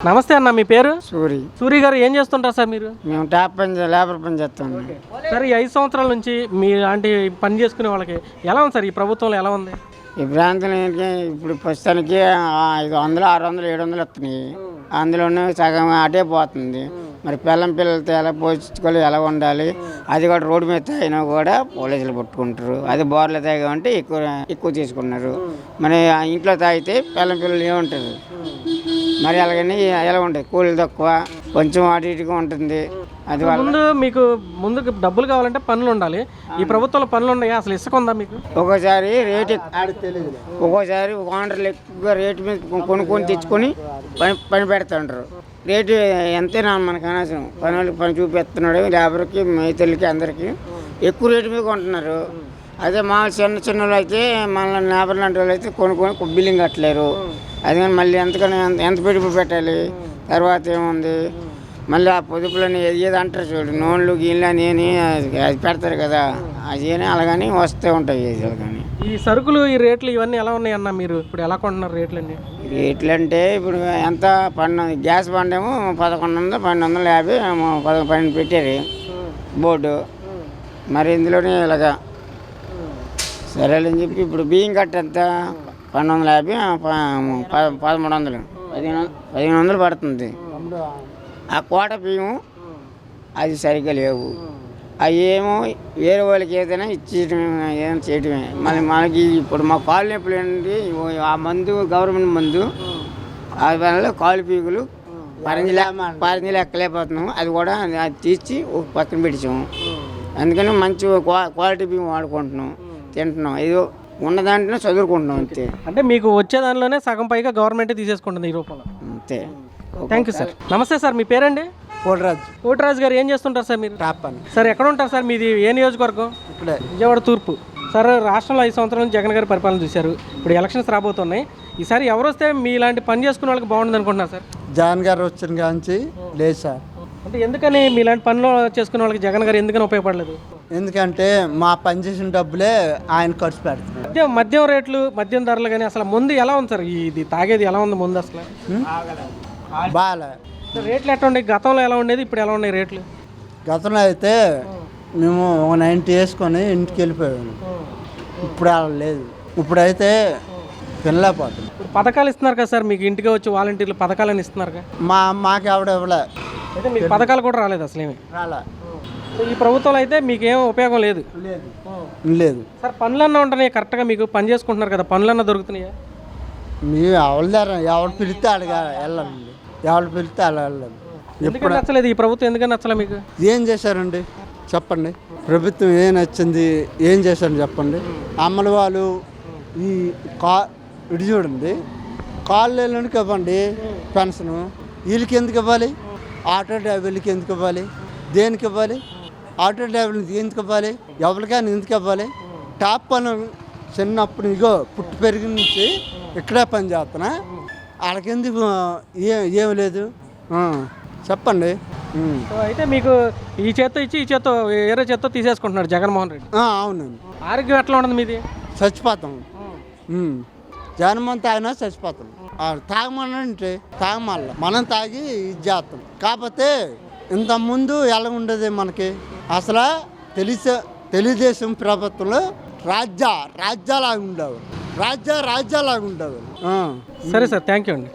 నమస్తే అన్న, మీ పేరు? సూరి గారు ఏం చేస్తుంటారు సార్ మీరు? మేము టాప్ పని లేబర్ పని చేస్తాం సార్. ఈ 5 సంవత్సరాల నుంచి మీ లాంటి పని చేసుకునే వాళ్ళకి ఎలా ఉంది సార్? ఈ ప్రభుత్వంలో ఎలా ఉంది ఈ ప్రాంతం? ఇప్పుడు ప్రస్తుతానికి 500, 600, 700 వస్తున్నాయి. అందులోనే సగం అటే పోతుంది. మరి పిల్లలతో ఎలా పోషించుకోవాలి, ఎలా ఉండాలి, అది కూడా రోడ్డు మీద తాగినా కూడా పోలీసులు పట్టుకుంటారు. అది బోర్లు తాగామంటే ఎక్కువ తీసుకున్నారు. మరి ఇంట్లో తాగితే పిల్లలు ఏముంటుంది? మరి అలాగని ఎలా ఉంటుంది? కూలీలు తక్కువ, కొంచెం అటు ఇటుగా ఉంటుంది. అది ముందుకు డబ్బులు కావాలంటే పనులు ఉండాలి. ఈ ప్రభుత్వంలో పనులు ఉన్నాయి, అసలు ఇసుక ఉందా మీకు? ఒక్కోసారి రేటు, ఒక్కోసారి ఓనర్లు ఎక్కువగా రేటు మీద కొనుక్కొని తెచ్చుకొని పని పెడుతుంటారు. రేటు ఎంతైనా మనకు అనవసరం. పని చూపిస్తున్నాడు లేబర్కి, మైతులకి, అందరికీ ఎక్కువ రేటు మీద కొంటున్నారు. అదే మా చిన్న వాళ్ళు అయితే మన లేబర్ లాంటి వాళ్ళు అయితే కొనుక్కొని బిల్లింగ్ కట్టలేరు. అది కానీ మళ్ళీ ఎంత పెట్టుబడి పెట్టాలి? తర్వాత ఏముంది, మళ్ళీ ఆ పొదుపులని ఏది అంటారు చూడు, నూనెలు గీళ్ళు అని అది పెడతారు కదా, అది అలాగని వస్తూ ఉంటాయి. కానీ ఈ సరుకులు, ఈ రేట్లు ఇవన్నీ ఎలా ఉన్నాయి అన్న? మీరు ఇప్పుడు ఎలా కొంటున్నారు రేట్లు అన్నీ? రేట్లు అంటే ఇప్పుడు ఎంత గ్యాస్ బండ్ ఏమో 1100, 1250, 12 పెట్టారు బోర్డు. మరి ఇందులోనే ఇలాగా సరేలని చెప్పి ఇప్పుడు బియ్యం కట్ట ఎంత 1250, 1300, 1500 పడుతుంది. ఆ కోట బియ్యం అది సరిగ్గా లేవు. అవి ఏమో వేరే వాళ్ళకి ఏదైనా ఏదైనా చేయటమే. మళ్ళీ మనకి ఇప్పుడు మా కాలు నొప్పులు ఏంటి, ఆ మందు గవర్నమెంట్ మందు, ఆ వల్ల కాలు పీకులు పరంజి ఎక్కలేకపోతున్నాము. అది కూడా తీసి ఒక పక్కన పెట్టాము. అందుకని మంచి క్వాలిటీ బియ్యం వాడుకుంటున్నాం, తింటున్నాం. ఏదో ఉన్న దాంట్లో చదువుకుంటున్నాం అంతే. అంటే మీకు వచ్చే దానిలోనే సగం పైగా గవర్నమెంటే తీసేసుకుంటుంది ఈ రూపంలో. అంతే. Thank you sir. నమస్తే సార్, మీ పేరండి? కోటిరాజు గారు ఏం చేస్తుంటారు సార్ మీరు? సార్ ఎక్కడ ఉంటారు సార్? మీది ఏ నియోజకవర్గం? ఇప్పుడే విజయవాడ తూర్పు. సార్, రాష్ట్రంలో 5 సంవత్సరాల నుంచి జగన్ గారి పరిపాలన చూశారు. ఇప్పుడు ఎలక్షన్స్ రాబోతున్నాయి. ఈసారి ఎవరు వస్తే మీ ఇలాంటి పని చేసుకునే వాళ్ళకి బాగుంటుంది అనుకుంటున్నారు సార్? జగన్ గారు వచ్చిన కాంచి లేదు సార్. అంటే ఎందుకని మీలాంటి పనులు చేసుకునే వాళ్ళకి జగన్ గారు ఎందుకని ఉపయోగపడలేదు? ఎందుకంటే మా పని చేసిన డబ్బులే ఆయన ఖర్చు పెడతారు. మద్యం రేట్లు, మద్యం ధరలు కానీ అసలు ముందు ఎలా ఉంది సార్? ఇది తాగేది ఎలా ఉంది ముందు అసలు? బాగా రేట్లు ఎట్లా ఉండేవి? గతంలో ఎలా ఉండేది, ఇప్పుడు ఎలా ఉన్నాయి రేట్లు? గతంలో అయితే మేము ఒక 90 వేసుకొని ఇంటికి వెళ్ళిపోయాము. ఇప్పుడు అలా లేదు. ఇప్పుడైతే తినలేకపోతుంది. ఇప్పుడు పథకాలు ఇస్తున్నారు కదా సార్, మీకు ఇంటికి వచ్చి వాలంటీర్లు పథకాలని ఇస్తున్నారు కదా? మాకు ఎవడ ఇవ్వలే. అయితే మీకు పథకాలు కూడా రాలేదు అసలు ఏమి? రాలే. ఈ ప్రభుత్వంలో అయితే మీకేం ఉపయోగం లేదు. లేదు సార్, పనులన్నా ఉంటున్నాయి కరెక్ట్గా? మీకు పని చేసుకుంటున్నారు కదా, పనులన్నా దొరుకుతున్నాయా? మేము ఎవరు పిలిస్తే అడగా వెళ్ళాలి. ఎవరు పిలిస్తే అలా వెళ్ళాలి. ఎందుకని నచ్చలేదు ఈ ప్రభుత్వం? ఎందుకని నచ్చలే మీకు? ఏం చేశారండి చెప్పండి? ప్రభుత్వం ఏం నచ్చింది, ఏం చేశారని చెప్పండి. అమ్మల వాళ్ళు ఈ ఇటు చూడండి, కాళ్ళకి ఇవ్వండి పెన్షను. వీళ్ళకి ఎందుకు ఇవ్వాలి? ఆటో డ్రైవర్లకి ఎందుకు ఇవ్వాలి? దేనికి ఇవ్వాలి? ఆటో డ్రైవర్లకి ఎందుకు ఇవ్వాలి? ఎవరికైనా ఎందుకు ఇవ్వాలి? టాప్ పని చిన్నప్పుడు ఇగో పుట్టి పెరిగి నుంచి ఇక్కడే పని చేస్తున్నా, వాళ్ళకెందుకు ఏం లేదు చెప్పండి. అయితే మీకు ఈ చేత్తో ఇచ్చి ఈ చేత్తో వేరే చేత్తో తీసేసుకుంటున్నాడు జగన్మోహన్ రెడ్డి. అవునండి. ఆరోగ్యం ఎట్లా ఉంటుంది మీది? చచ్చిపోతాం. జనమంతా తాగినా చచ్చిపోతాం. తాగమనంటే తాగమల్ల మనం తాగి ఇది చేస్తాం. కాకపోతే ఇంతకుముందు ఎలా ఉండేది మనకి అసలు తెలుగుదేశం ప్రభుత్వంలో రాజ్యాలాగా ఉండేవారు. రాజ్యాలాగా ఉండేవారు. సరే సార్, థ్యాంక్ యూ అండి.